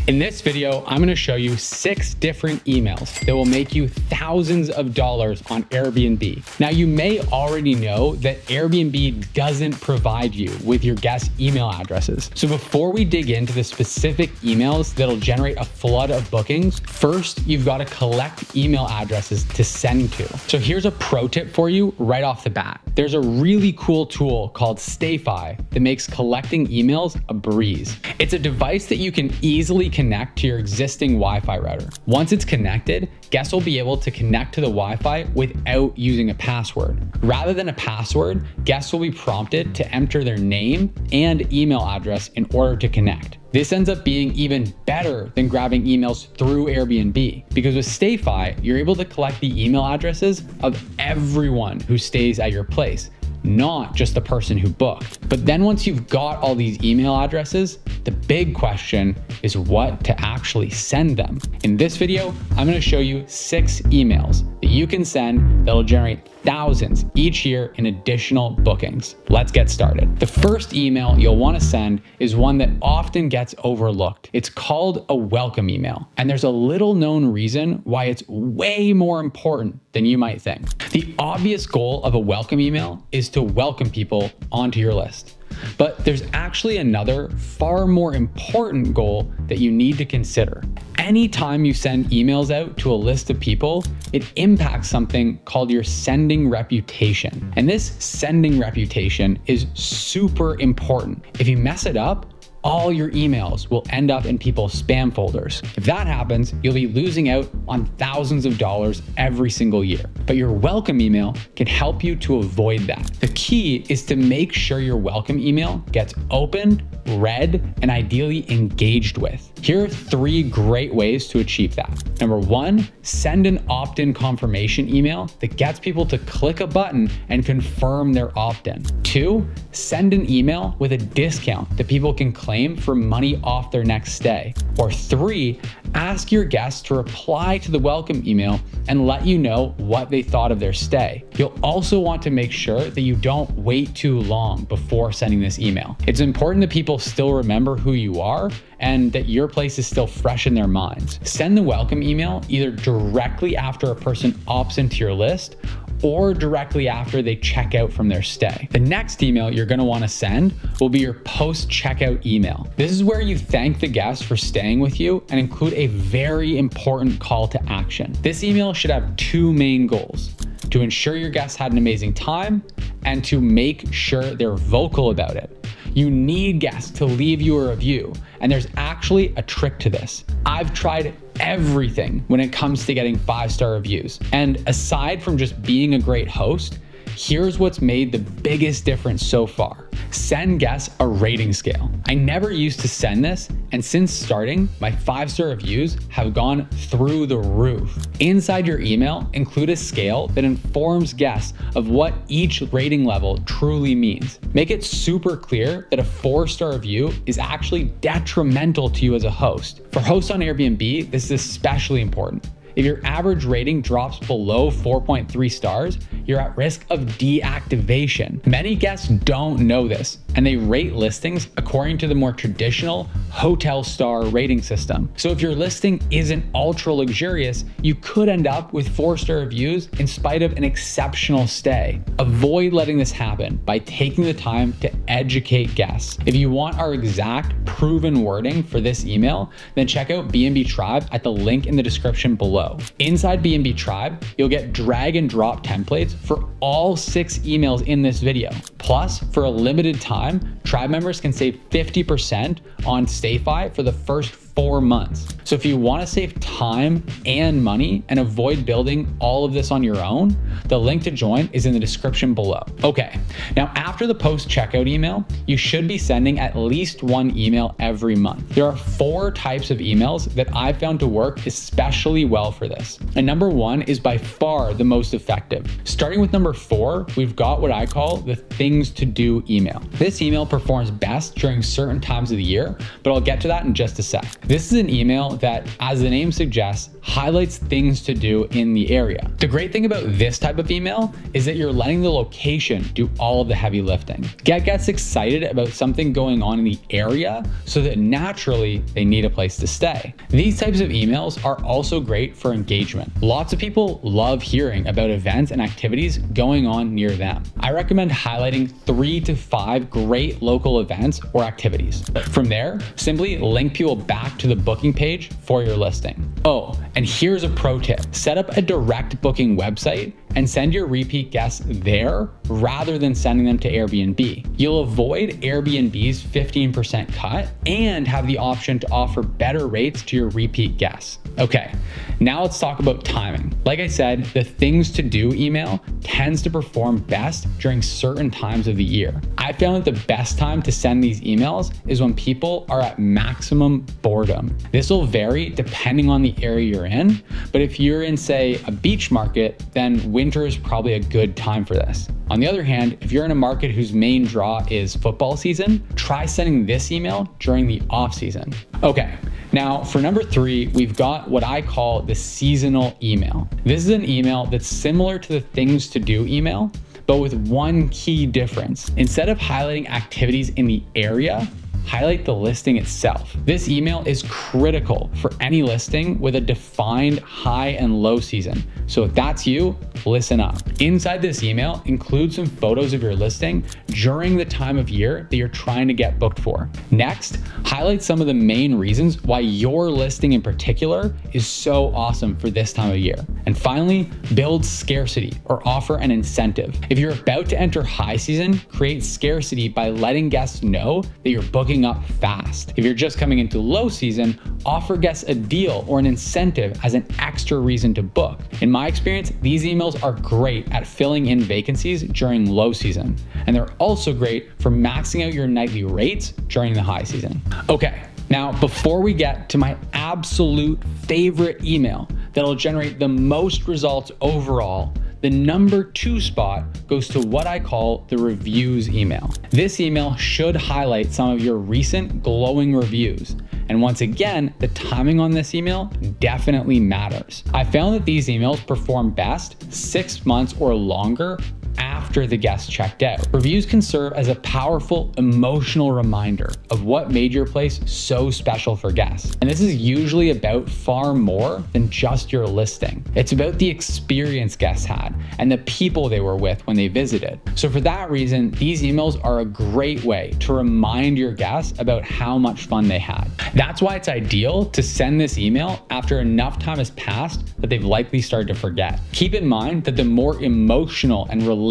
In this video, I'm going to show you 6 different emails that will make you thousands of dollars on Airbnb. Now, you may already know that Airbnb doesn't provide you with your guest email addresses. So before we dig into the specific emails that'll generate a flood of bookings, first, you've got to collect email addresses to send to. So here's a pro tip for you right off the bat. There's a really cool tool called StayFi that makes collecting emails a breeze. It's a device that you can easily connect to your existing Wi-Fi router. Once it's connected, guests will be able to connect to the Wi-Fi without using a password. Rather than a password, guests will be prompted to enter their name and email address in order to connect. This ends up being even better than grabbing emails through Airbnb, because with StayFi, you're able to collect the email addresses of everyone who stays at your place, not just the person who booked. But then once you've got all these email addresses, the big question is what to actually send them. In this video, I'm going to show you 6 emails that you can send that'll generate thousands each year in additional bookings. Let's get started. The first email you'll want to send is one that often gets overlooked. It's called a welcome email, and there's a little known reason why it's way more important than you might think. The obvious goal of a welcome email is to welcome people onto your list. But there's actually another far more important goal that you need to consider. Anytime you send emails out to a list of people, it impacts something called your sending reputation. And this sending reputation is super important. If you mess it up, all your emails will end up in people's spam folders. If that happens, you'll be losing out on thousands of dollars every single year. But your welcome email can help you to avoid that. The key is to make sure your welcome email gets opened, read, and ideally engaged with. Here are 3 great ways to achieve that. Number 1, send an opt-in confirmation email that gets people to click a button and confirm their opt-in. 2, send an email with a discount that people can claim for money off their next stay. Or 3, ask your guests to reply to the welcome email and let you know what they thought of their stay. You'll also want to make sure that you don't wait too long before sending this email. It's important that people still remember who you are and that your place is still fresh in their minds. Send the welcome email either directly after a person opts into your list or directly after they check out from their stay. The next email you're going to want to send will be your post-checkout email. This is where you thank the guest for staying with you and include a very important call to action. This email should have 2 main goals: to ensure your guests had an amazing time and to make sure they're vocal about it. You need guests to leave you a review, and there's actually a trick to this. I've tried everything when it comes to getting 5-star reviews. And aside from just being a great host, here's what's made the biggest difference so far. Send guests a rating scale. I never used to send this, and since starting, my 5-star reviews have gone through the roof. Inside your email, include a scale that informs guests of what each rating level truly means. Make it super clear that a 4-star review is actually detrimental to you as a host. For hosts on Airbnb, this is especially important. If your average rating drops below 4.3 stars, you're at risk of deactivation. Many guests don't know this, and they rate listings according to the more traditional hotel star rating system. So if your listing isn't ultra luxurious, you could end up with 4-star reviews in spite of an exceptional stay. Avoid letting this happen by taking the time to educate guests. If you want our exact proven wording for this email, then check out B&B Tribe at the link in the description below. Inside B&B Tribe, you'll get drag and drop templates for all 6 emails in this video. Plus, for a limited time, Tribe members can save 50% on StayFi for the first 4 months. So if you want to save time and money and avoid building all of this on your own, the link to join is in the description below. Okay, now after the post-checkout email, you should be sending at least 1 email every month. There are 4 types of emails that I found to work especially well for this. And number 1 is by far the most effective. Starting with number 4, we've got what I call the things to do email. This This email performs best during certain times of the year, but I'll get to that in just a sec. This is an email that, as the name suggests, highlights things to do in the area. The great thing about this type of email is that you're letting the location do all of the heavy lifting. Get guests excited about something going on in the area so that naturally they need a place to stay. These types of emails are also great for engagement. Lots of people love hearing about events and activities going on near them. I recommend highlighting 3 to 5 great local events or activities. From there, simply link people back to the booking page for your listing. Oh, and here's a pro tip. Set up a direct booking website and send your repeat guests there rather than sending them to Airbnb. You'll avoid Airbnb's 15% cut and have the option to offer better rates to your repeat guests. Okay, now let's talk about timing. Like I said, the things to do email tends to perform best during certain times of the year. I found that the best time to send these emails is when people are at maximum boredom. This will vary depending on the area you're in, but if you're in, say, a beach market, then winter is probably a good time for this. On the other hand, if you're in a market whose main draw is football season, try sending this email during the off season. Okay, now for number 3, we've got what I call the seasonal email. This is an email that's similar to the things to do email, but with one key difference. Instead of highlighting activities in the area, highlight the listing itself. This email is critical for any listing with a defined high and low season. So if that's you, listen up. Inside this email, include some photos of your listing during the time of year that you're trying to get booked for. Next, highlight some of the main reasons why your listing in particular is so awesome for this time of year. And finally, build scarcity or offer an incentive. If you're about to enter high season, create scarcity by letting guests know that you're booking up fast. If you're just coming into low season, offer guests a deal or an incentive as an extra reason to book. In my experience, these emails are great at filling in vacancies during low season, and they're also great for maxing out your nightly rates during the high season. Okay, now before we get to my absolute favorite email that'll generate the most results overall, the number 2 spot goes to what I call the reviews email. This email should highlight some of your recent glowing reviews. And once again, the timing on this email definitely matters. I found that these emails perform best 6 months or longer after the guest checked out. Reviews can serve as a powerful emotional reminder of what made your place so special for guests. And this is usually about far more than just your listing. It's about the experience guests had and the people they were with when they visited. So for that reason, these emails are a great way to remind your guests about how much fun they had. That's why it's ideal to send this email after enough time has passed that they've likely started to forget. Keep in mind that the more emotional and relatable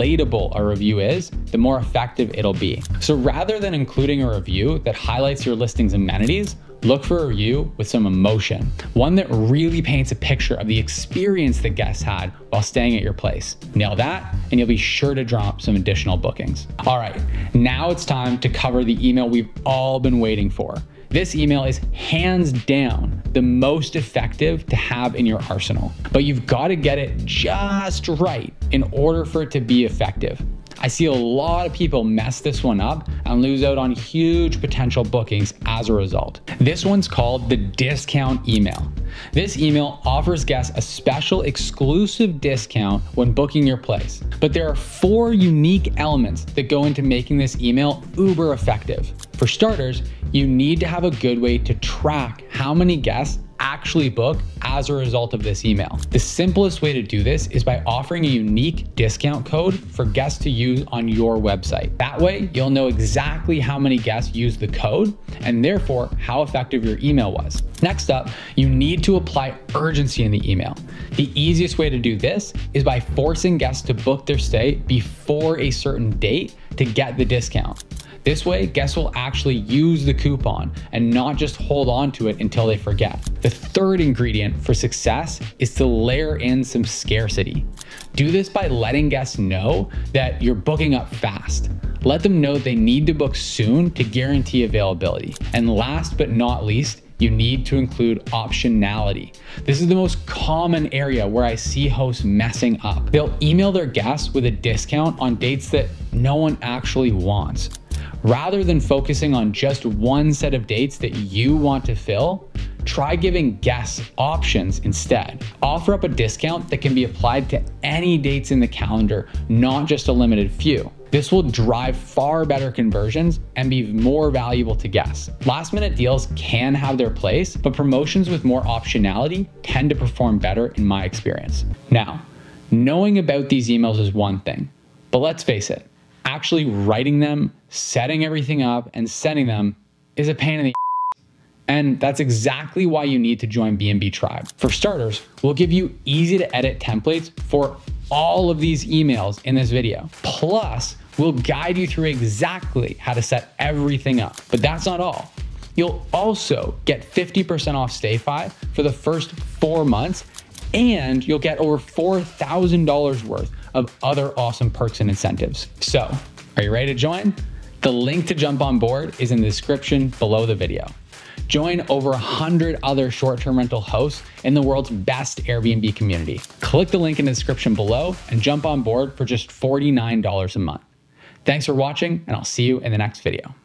a review is, the more effective it'll be. So rather than including a review that highlights your listing's amenities, look for a review with some emotion, one that really paints a picture of the experience that guests had while staying at your place. Nail that, and you'll be sure to drum up some additional bookings. All right, now it's time to cover the email we've all been waiting for. This email is hands down the most effective to have in your arsenal, but you've got to get it just right in order for it to be effective. I see a lot of people mess this one up and lose out on huge potential bookings as a result. This one's called the discount email. This email offers guests a special exclusive discount when booking your place. But there are 4 unique elements that go into making this email uber effective. For starters, you need to have a good way to track how many guests actually book as a result of this email. The simplest way to do this is by offering a unique discount code for guests to use on your website. That way, you'll know exactly how many guests used the code and therefore how effective your email was. Next up, you need to apply urgency in the email. The easiest way to do this is by forcing guests to book their stay before a certain date to get the discount. This way, guests will actually use the coupon and not just hold on to it until they forget. The third ingredient for success is to layer in some scarcity. Do this by letting guests know that you're booking up fast. Let them know they need to book soon to guarantee availability. And last but not least, you need to include optionality. This is the most common area where I see hosts messing up. They'll email their guests with a discount on dates that no one actually wants. Rather than focusing on just one set of dates that you want to fill, try giving guests options instead. Offer up a discount that can be applied to any dates in the calendar, not just a limited few. This will drive far better conversions and be more valuable to guests. Last minute deals can have their place, but promotions with more optionality tend to perform better in my experience. Now, knowing about these emails is one thing, but let's face it, actually writing them, setting everything up, and sending them is a pain in the and that's exactly why you need to join B&B Tribe. For starters, we'll give you easy to edit templates for all of these emails in this video. Plus, we'll guide you through exactly how to set everything up. But that's not all. You'll also get 50% off StayFi for the first 4 months, and you'll get over $4,000 worth of other awesome perks and incentives. So, are you ready to join? The link to jump on board is in the description below the video. Join over 100 other short-term rental hosts in the world's best Airbnb community. Click the link in the description below and jump on board for just $49 a month. Thanks for watching, and I'll see you in the next video.